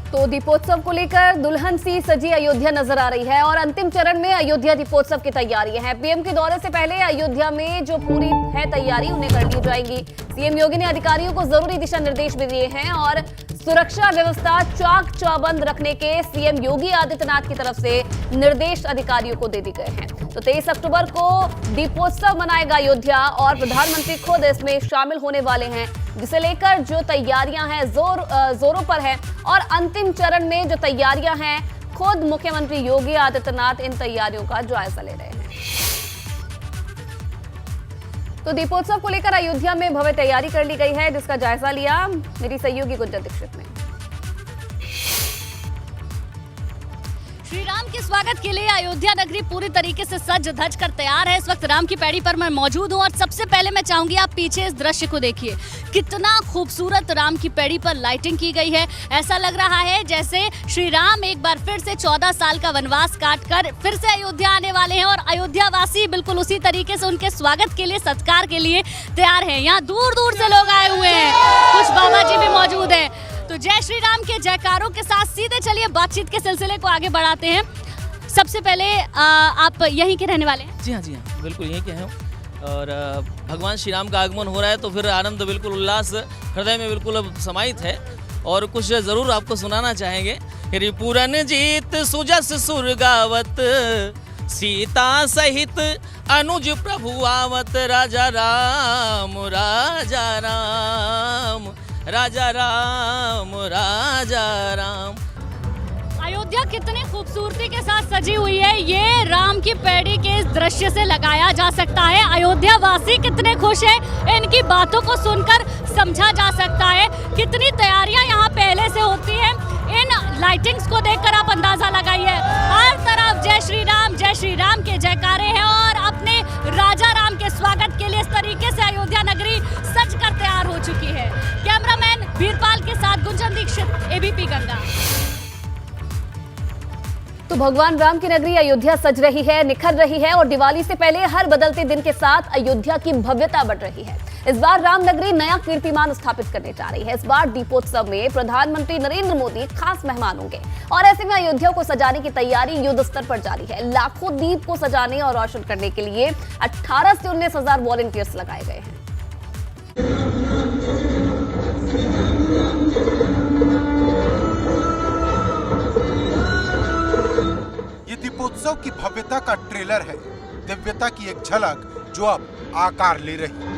तो दीपोत्सव को लेकर दुल्हन सी सजी अयोध्या नजर आ रही है और अंतिम चरण में अयोध्या दीपोत्सव की तैयारियां हैं। पीएम के दौरे से पहले अयोध्या में जो पूरी है तैयारी उन्हें कर ली जाएगी। सीएम योगी ने अधिकारियों को जरूरी दिशा निर्देश भी दिए हैं और सुरक्षा व्यवस्था चाक चौबंद रखने के सीएम योगी आदित्यनाथ की तरफ से निर्देश अधिकारियों को दे दिए गए हैं। तो 23 अक्टूबर को दीपोत्सव मनाएगा अयोध्या और प्रधानमंत्री खुद इसमें शामिल होने वाले हैं, जिसे लेकर जो तैयारियां हैं जोरों पर है। और अंतिम चरण में जो तैयारियां हैं, खुद मुख्यमंत्री योगी आदित्यनाथ इन तैयारियों का जायजा ले रहे हैं। तो दीपोत्सव को लेकर अयोध्या में भव्य तैयारी कर ली गई है, जिसका जायजा लिया मेरी सहयोगी गुंजन दीक्षित ने। श्री राम के स्वागत के लिए अयोध्या नगरी पूरी तरीके से सज धज कर तैयार है। इस वक्त राम की पैड़ी पर मैं मौजूद हूं और सबसे पहले मैं चाहूंगी आप पीछे इस दृश्य को देखिए, कितना खूबसूरत राम की पैड़ी पर लाइटिंग की गई है। ऐसा लग रहा है जैसे श्री राम एक बार फिर से 14 साल का वनवास काटकर फिर से अयोध्या आने वाले हैं और अयोध्या वासी बिल्कुल उसी तरीके से उनके स्वागत के लिए, सत्कार के लिए तैयार है। यहाँ दूर दूर से लोग आए हुए हैं, कुछ बाबा जी भी मौजूद है। तो जय श्री राम के जयकारों के साथ सीधे चलिए बातचीत के सिलसिले को आगे बढ़ाते हैं। सबसे पहले आप यहीं के रहने वाले हैं? जी हाँ, बिल्कुल यहीं के हैं और भगवान श्री राम का आगमन हो रहा है तो फिर आनंद बिल्कुल उल्लास हृदय में बिल्कुल समाहित है। और कुछ जरूर आपको सुनाना चाहेंगे। पूरन जीत सुजस सुर गावत, सीता सहित अनुज प्रभु आवत, राजा राम राजा राम, राजा राम राजा राम। अयोध्या कितनी खूबसूरती के साथ सजी हुई है, ये राम की पैड़ी के इस दृश्य से लगाया जा सकता है। अयोध्या वासी कितने खुश हैं, इनकी बातों को सुनकर समझा जा सकता है। कितनी तैयारियां यहाँ पहले से होती हैं, इन लाइटिंग्स को देखकर आप अंदाजा लगाइए। हर तरफ जय श्री राम के जयकारे हैं और अपने राजा राम के स्वागत के लिए इस तरीके से अयोध्या नगरी सज कर तैयार हो चुकी है। कैमरामैन वीरपाल के साथ गुंजन दीक्षित, एबीपी गंगा। तो भगवान राम की नगरी अयोध्या सज रही है, निखर रही है और दिवाली से पहले हर बदलते दिन के साथ अयोध्या की भव्यता बढ़ रही है। इस बार राम नगरी नया कीर्तिमान स्थापित करने जा रही है। इस बार दीपोत्सव में प्रधानमंत्री नरेंद्र मोदी खास मेहमान होंगे और ऐसे में अयोध्या को सजाने की तैयारी युद्ध स्तर पर जारी है। लाखों दीप को सजाने और रोशन करने के लिए 18 से 19 हजार वॉलंटियर्स लगाए गए हैं। दीपोत्सव की भव्यता का ट्रेलर है, दिव्यता की एक झलक जो अब आकार ले रही है।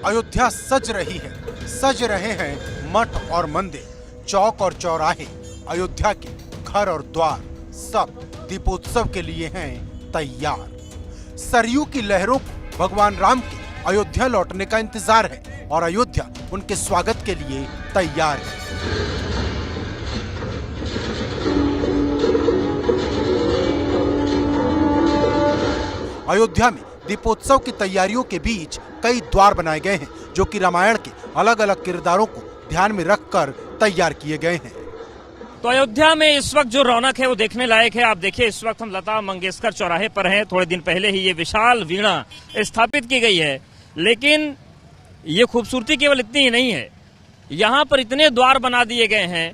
अयोध्या सज रही है, सज रहे हैं मठ और मंदिर, चौक और चौराहे, अयोध्या के घर और द्वार सब दीपोत्सव के लिए हैं तैयार। सरयू की लहरों को भगवान राम के अयोध्या लौटने का इंतजार है और अयोध्या उनके स्वागत के लिए तैयार है। अयोध्या में दीपोत्सव की तैयारियों के बीच कई द्वार बनाए गए हैं, जो कि रामायण के अलग अलग किरदारों को ध्यान में रखकर तैयार किए गए हैं। तो अयोध्या में इस वक्त जो रौनक है वो देखने लायक है। आप देखिए, इस वक्त हम लता मंगेशकर चौराहे पर हैं। थोड़े दिन पहले ही ये विशाल वीणा स्थापित की गई है, लेकिन ये खूबसूरती केवल इतनी ही नहीं है। यहाँ पर इतने द्वार बना दिए गए हैं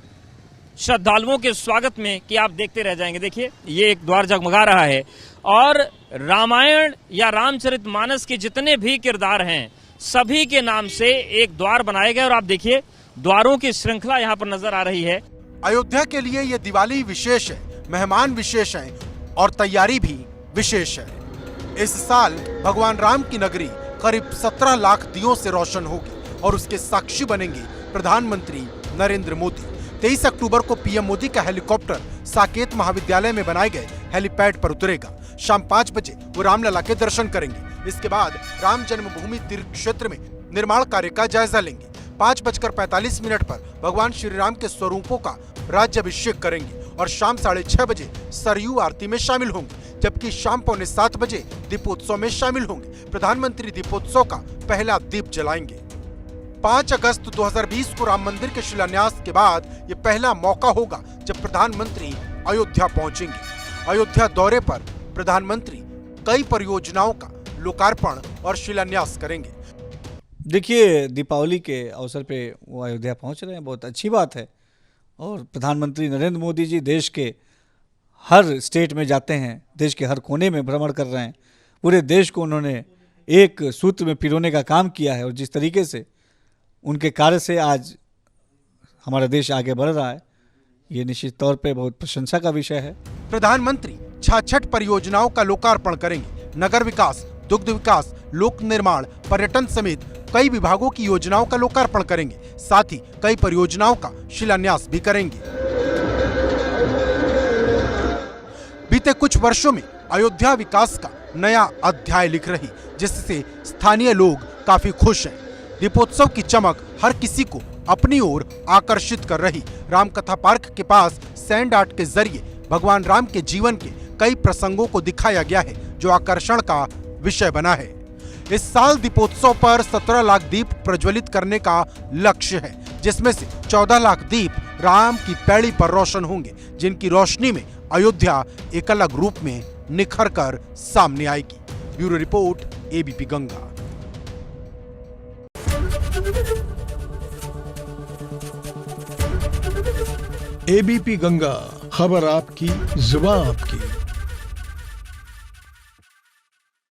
श्रद्धालुओं के स्वागत में कि आप देखते रह जाएंगे। देखिए, ये एक द्वार जगमगा रहा है और रामायण या रामचरितमानस के जितने भी किरदार हैं सभी के नाम से एक द्वार बनाए गए और आप देखिए द्वारों की श्रृंखला यहाँ पर नजर आ रही है। अयोध्या के लिए ये दिवाली विशेष है, मेहमान विशेष हैं और तैयारी भी विशेष है। इस साल भगवान राम की नगरी करीब 17 लाख दियों से रोशन होगी और उसके साक्षी बनेंगे प्रधानमंत्री नरेंद्र मोदी। 23 अक्टूबर को पीएम मोदी का हेलीकॉप्टर साकेत महाविद्यालय में बनाए गए हेलीपैड पर उतरेगा। शाम 5 बजे वो रामलला के दर्शन करेंगे। इसके बाद राम जन्मभूमि तीर्थ क्षेत्र में निर्माण कार्य का जायजा लेंगे। 5:45 पर भगवान श्री राम के स्वरूपों का राज्याभिषेक करेंगे और शाम 6:30 बजे सरयू आरती में शामिल होंगे, जबकि शाम 6:45 बजे दीपोत्सव में शामिल होंगे। प्रधानमंत्री दीपोत्सव का पहला दीप जलाएंगे। 5 अगस्त 2020 को राम मंदिर के शिलान्यास के बाद ये पहला मौका होगा जब प्रधानमंत्री अयोध्या पहुंचेंगे। अयोध्या दौरे पर प्रधानमंत्री कई परियोजनाओं का लोकार्पण और शिलान्यास करेंगे। देखिए, दीपावली के अवसर पे वो अयोध्या पहुंच रहे हैं, बहुत अच्छी बात है। और प्रधानमंत्री नरेंद्र मोदी जी देश के हर स्टेट में जाते हैं, देश के हर कोने में भ्रमण कर रहे हैं। पूरे देश को उन्होंने एक सूत्र में पिरोने का काम किया है और जिस तरीके से उनके कार्य से आज हमारा देश आगे बढ़ रहा है, ये निश्चित तौर पे बहुत प्रशंसा का विषय है। प्रधानमंत्री 66 परियोजनाओं का लोकार्पण करेंगे। नगर विकास, दुग्ध विकास, लोक निर्माण, पर्यटन समेत कई विभागों की योजनाओं का लोकार्पण करेंगे। साथ ही कई परियोजनाओं का शिलान्यास भी करेंगे। बीते कुछ वर्षों में अयोध्या विकास का नया अध्याय लिख रही, जिससे स्थानीय लोग काफी खुश हैं। दीपोत्सव की चमक हर किसी को अपनी ओर आकर्षित कर रही। रामकथा पार्क के पास सैंड आर्ट के जरिए भगवान राम के जीवन के कई प्रसंगों को दिखाया गया है, जो आकर्षण का विषय बना है। इस साल दीपोत्सव पर 17 लाख दीप प्रज्वलित करने का लक्ष्य है, जिसमें से 14 लाख दीप राम की पैड़ी पर रोशन होंगे, जिनकी रोशनी में अयोध्या एक अलग रूप में निखर कर सामने आएगी। Bureau report, ABP Ganga. ABP Ganga, खबर आपकी, जुबान आपकी।